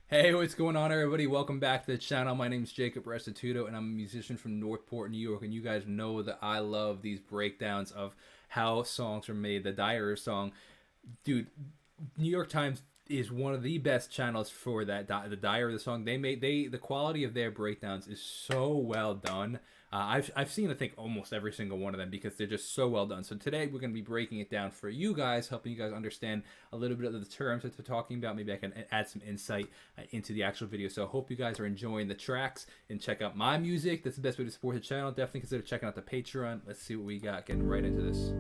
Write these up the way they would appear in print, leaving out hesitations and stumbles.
Hey, what's going on, everybody? Welcome back to the channel. My name is Jacob Restituto, and I'm a musician from Northport, New York. And you guys know that I love these breakdowns of how songs are made. The Dyer song, dude. New York Times is one of the best channels for that. The Dyer the song the quality of their breakdowns is so well done. I've seen, I think, almost every single one of them because they're just so well done. So today we're going to be breaking it down for you guys, helping you guys understand a little bit of the terms that they're talking about. Maybe I can add some insight into the actual video. So I hope you guys are enjoying the tracks and check out my music. That's the best way to support the channel. Definitely consider checking out the Patreon. Let's see what we got. Getting right into this.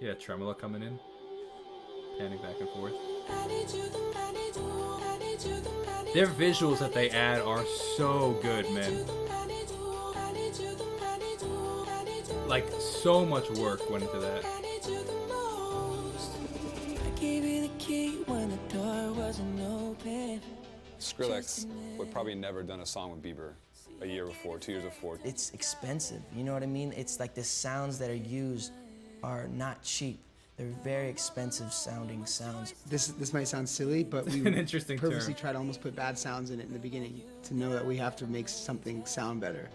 Yeah, tremolo coming in. Panning back and forth. Their visuals that they add are so good, man. Like, so much work went into that. Skrillex would probably never done a song with Bieber a year before, 2 years before. It's expensive, you know what I mean? It's like the sounds that are used are not cheap. They're very expensive sounding sounds. This might sound silly, but we An interesting purposely term. try to almost put bad sounds in it in the beginning to know that we have to make something sound better.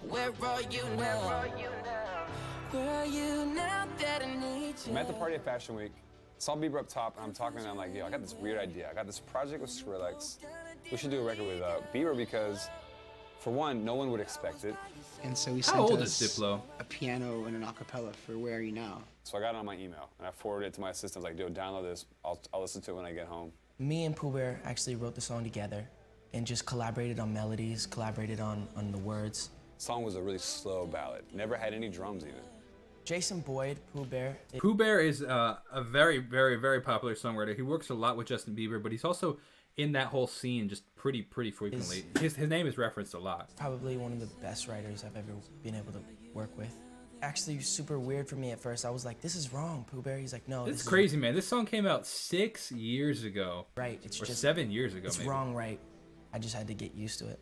Where are you now? Where are you now that I need you? I'm at the party at Fashion Week, saw Bieber up top, and I'm talking to him, I'm like, yo, I got this weird idea. I got this project with Skrillex. We should do a record with Bieber because, for one, no one would expect it. And so we How sent old us is Diplo? a piano and an acapella for Where Are You Now? So I got it on my email, and I forwarded it to my assistant. I was like, yo, download this. I'll listen to it when I get home. Me and Pooh Bear actually wrote the song together and just collaborated on melodies, collaborated on the words. The song was a really slow ballad. Never had any drums even. Jason Boyd, Pooh Bear. Pooh Bear is a very, very, very popular songwriter. He works a lot with Justin Bieber, but he's also in that whole scene just pretty frequently. His name is referenced a lot. Probably one of the best writers I've ever been able to work with. Actually super weird for me at first. I was like, this is wrong, Pooh Bear. He's like, no, It's this crazy, man. This song came out 6 years ago. is right. It's Or just 7 years ago, it's maybe. wrong, right? I just had to get used to it.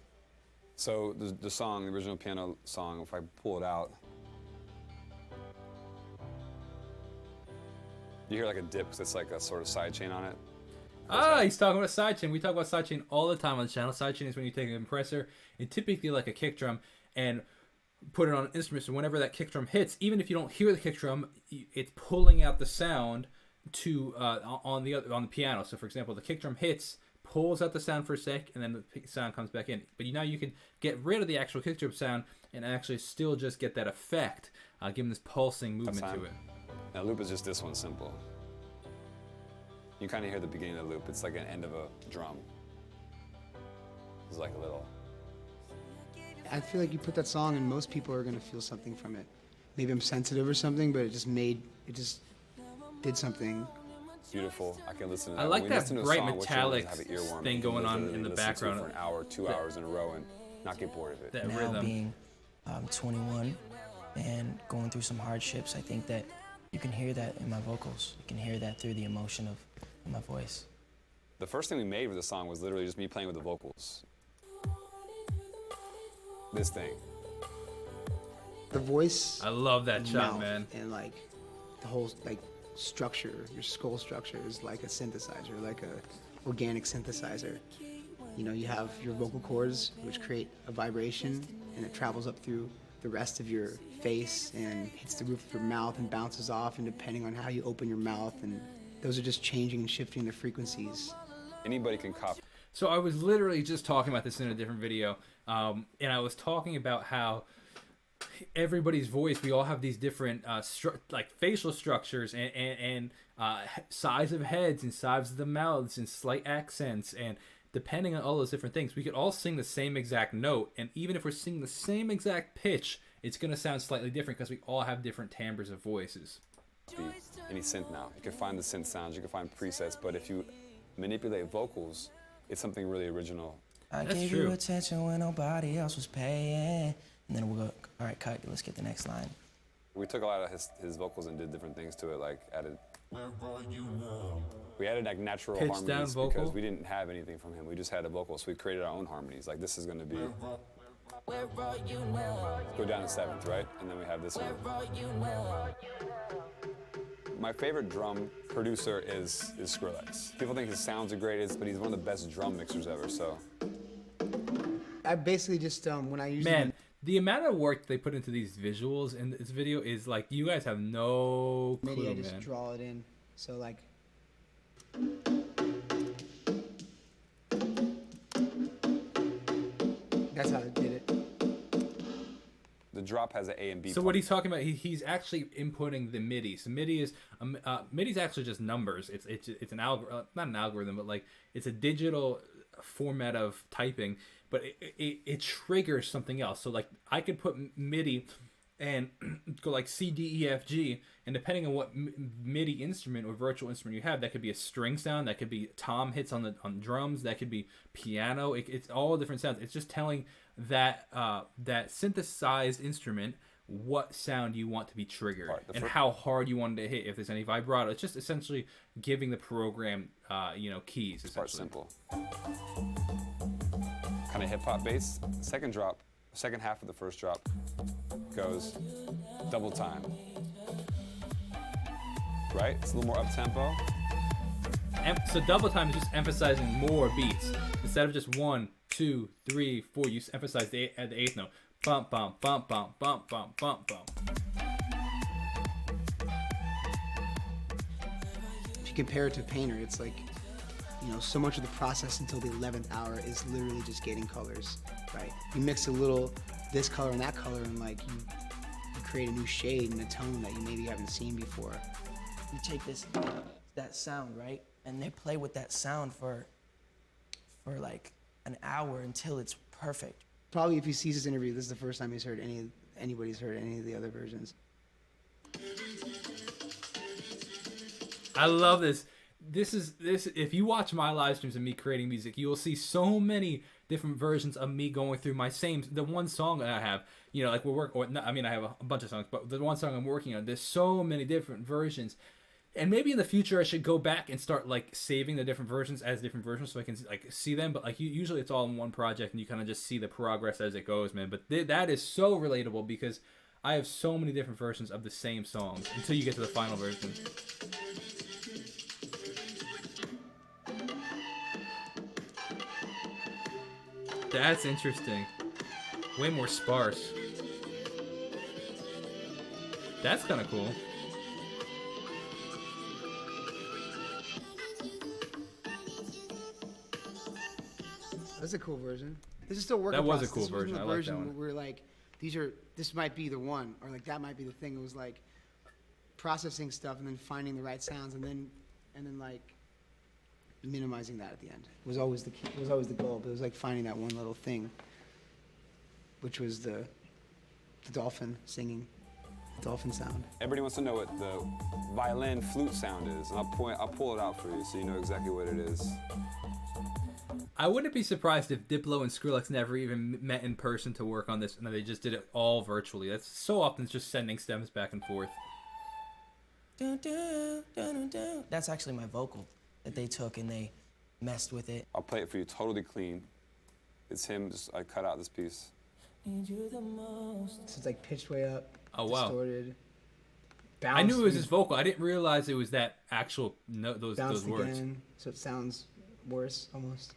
So the song, the original piano song, if I pull it out, you hear like a dip because it's like a sort of sidechain on it. He's talking about sidechain. We talk about sidechain all the time on the channel. Sidechain is when you take an compressor and typically like a kick drum and put it on an instrument. So whenever that kick drum hits, even if you don't hear the kick drum, it's pulling out the sound to on the piano. So for example, the kick drum hits, pulls out the sound for a sec, and then the sound comes back in. But now you can get rid of the actual kick drum sound and actually still just get that effect, giving this pulsing movement to it. Now loop is just this one simple. You kind of hear the beginning of the loop. It's like an end of a drum. It's like a little. I feel like you put that song and most people are going to feel something from it. Maybe I'm sensitive or something, but it just did something. Beautiful. I can listen to that. I like When we that listen to a bright song, what you want is metallic have an earworm. thing You can going on literally in the listen to it background. for an hour, 2 hours in a row and not get bored of it. That Now rhythm. being 21 and going through some hardships, I think that you can hear that in my vocals. You can hear that through the emotion of my voice. The first thing we made with the song was literally just me playing with the vocals. This thing. The voice, I love that shot, mouth, man. and like the whole like structure, your skull structure is like a synthesizer, like a organic synthesizer. You know, you have your vocal cords, which create a vibration, and it travels up through the rest of your face and hits the roof of your mouth and bounces off, and depending on how you open your mouth, and those are just changing and shifting the frequencies. Anybody can copy. So I was literally just talking about this in a different video, and I was talking about how everybody's voice, we all have these different like facial structures and size of heads and size of the mouths and slight accents, and depending on all those different things, we could all sing the same exact note, and even if we're singing the same exact pitch, it's going to sound slightly different because we all have different timbres of voices. Any synth now. You can find the synth sounds, you can find presets, but if you manipulate vocals, it's something really original. I That's gave true. you attention when nobody else was paying. And then we'll go, all right, cut, let's get the next line. We took a lot of his vocals and did different things to it, like added. We added like natural Pitch harmonies down vocal? because we didn't have anything from him. We just had a vocal, so we created our own harmonies. Like this is going to be. Go down to seventh, right? And then we have this one. My favorite drum producer is Skrillex. People think his sounds are great, but he's one of the best drum mixers ever, so. I basically just, when I use Man, the amount of work they put into these visuals in this video is like, you guys have no clue, MIDI, I just man. draw it in. So like, that's how I did it. The drop has an A and B. So what he's talking about, he's actually inputting the MIDI. So MIDI is MIDI's actually just numbers. It's an algorithm, not an algorithm, but like it's a digital format of typing, but it triggers something else. So like I could put MIDI and go like C, D, E, F, G, and depending on what MIDI instrument or virtual instrument you have, that could be a string sound, that could be tom hits on drums, that could be piano. It's all different sounds. It's just telling that that synthesized instrument what sound you want to be triggered and how hard you want it to hit. If there's any vibrato, it's just essentially giving the program keys. Part simple. Kind of hip hop bass. Second drop, second half of the first drop goes double time. Right? It's a little more up tempo. So double time is just emphasizing more beats instead of just 1, 2, 3, 4. You emphasize at the eighth note. Bump, bump, bump, bump, bump, bump, bump, bump. If you compare it to Painter, it's like, so much of the process until the 11th hour is literally just getting colors, right? You mix a little this color and that color, and like you create a new shade and a tone that you maybe haven't seen before. You take that sound, right, and they play with that sound for like an hour until it's perfect. Probably if he sees this interview, this is the first time he's heard anybody's heard any of the other versions. I love this. This if you watch my live streams of me creating music, you will see so many different versions of me going through the one song that I have, like I have a bunch of songs, but the one song I'm working on, there's so many different versions. And maybe in the future I should go back and start like saving the different versions as different versions so I can like see them, but like usually it's all in one project and you kind of just see the progress as it goes, man. But that is so relatable because I have so many different versions of the same songs until you get to the final version. That's interesting. Way more sparse. That's kind of cool. That's a cool version. This is still working. That was a cool version. I like that one. Where like this might be the one, or like that might be the thing. It was like processing stuff and then finding the right sounds, and then like minimizing that at the end. It was always the key. It was always the goal. But it was like finding that one little thing, which was the dolphin singing, the dolphin sound. Everybody wants to know what the violin flute sound is, and I'll pull it out for you so you know exactly what it is. I wouldn't be surprised if Diplo and Skrillex never even met in person to work on this, and they just did it all virtually. That's so often it's just sending stems back and forth. That's actually my vocal that they took and they messed with it. I'll play it for you totally clean. It's him, I cut out this piece. So it's like pitched way up, oh, wow. distorted. I knew it was his vocal. I didn't realize it was that actual those words. Again, so it sounds worse almost.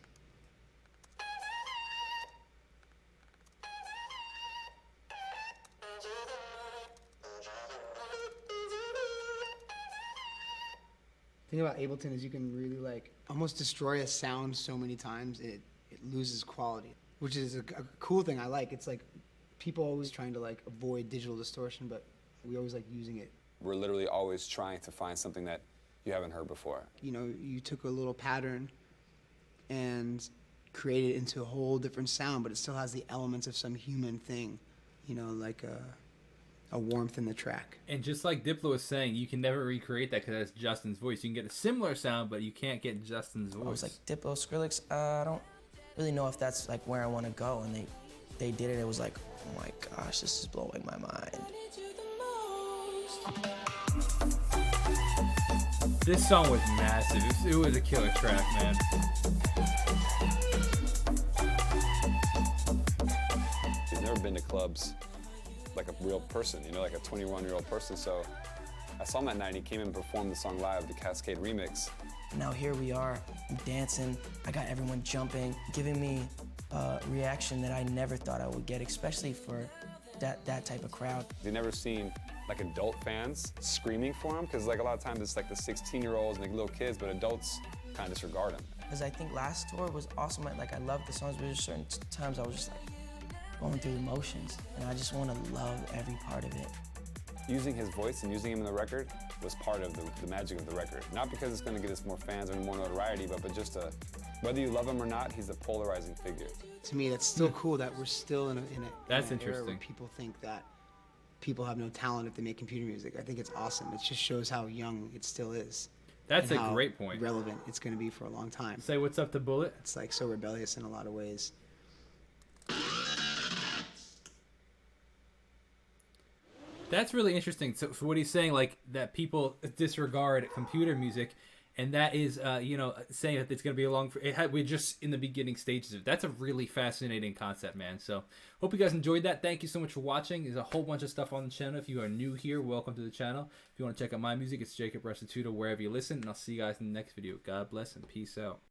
The thing about Ableton is you can really like almost destroy a sound so many times it loses quality, which is a cool thing I like. It's like people always trying to like avoid digital distortion, but we always like using it. We're literally always trying to find something that you haven't heard before. You took a little pattern and created it into a whole different sound, but it still has the elements of some human thing, like a warmth in the track. And just like Diplo was saying, you can never recreate that because that's Justin's voice. You can get a similar sound, but you can't get Justin's voice. I was like, Diplo, Skrillex, I don't really know if that's like where I want to go. And they did it. It was like, oh my gosh, this is blowing my mind. This song was massive. It was a killer track, man. You've never been to clubs like a real person, like a 21-year-old person. So I saw him that night and he came and performed the song live, the Cascade remix. Now here we are, I'm dancing. I got everyone jumping, giving me a reaction that I never thought I would get, especially for that type of crowd. They've never seen like adult fans screaming for him, because like a lot of times it's like the 16-year-olds and like little kids, but adults kind of disregard him. Because I think last tour was awesome. Like I loved the songs, but there's certain times I was just like going through the motions, and I just want to love every part of it. Using his voice and using him in the record was part of the magic of the record. Not because it's going to get us more fans or more notoriety, but just whether you love him or not, he's a polarizing figure. To me, that's still cool that we're still in That's an era where interesting. people think that people have no talent if they make computer music. I think it's awesome. It just shows how young it still is. That's and a how great point. relevant it's going to be for a long time. Say what's up to Bullet. It's like so rebellious in a lot of ways. That's really interesting. So what he's saying, like that people disregard computer music, and that is, saying that it's going to be a long. We're just in the beginning stages of it. That's a really fascinating concept, man. So hope you guys enjoyed that. Thank you so much for watching. There's a whole bunch of stuff on the channel. If you are new here, welcome to the channel. If you want to check out my music, it's Jacob Restituto wherever you listen, and I'll see you guys in the next video. God bless and peace out.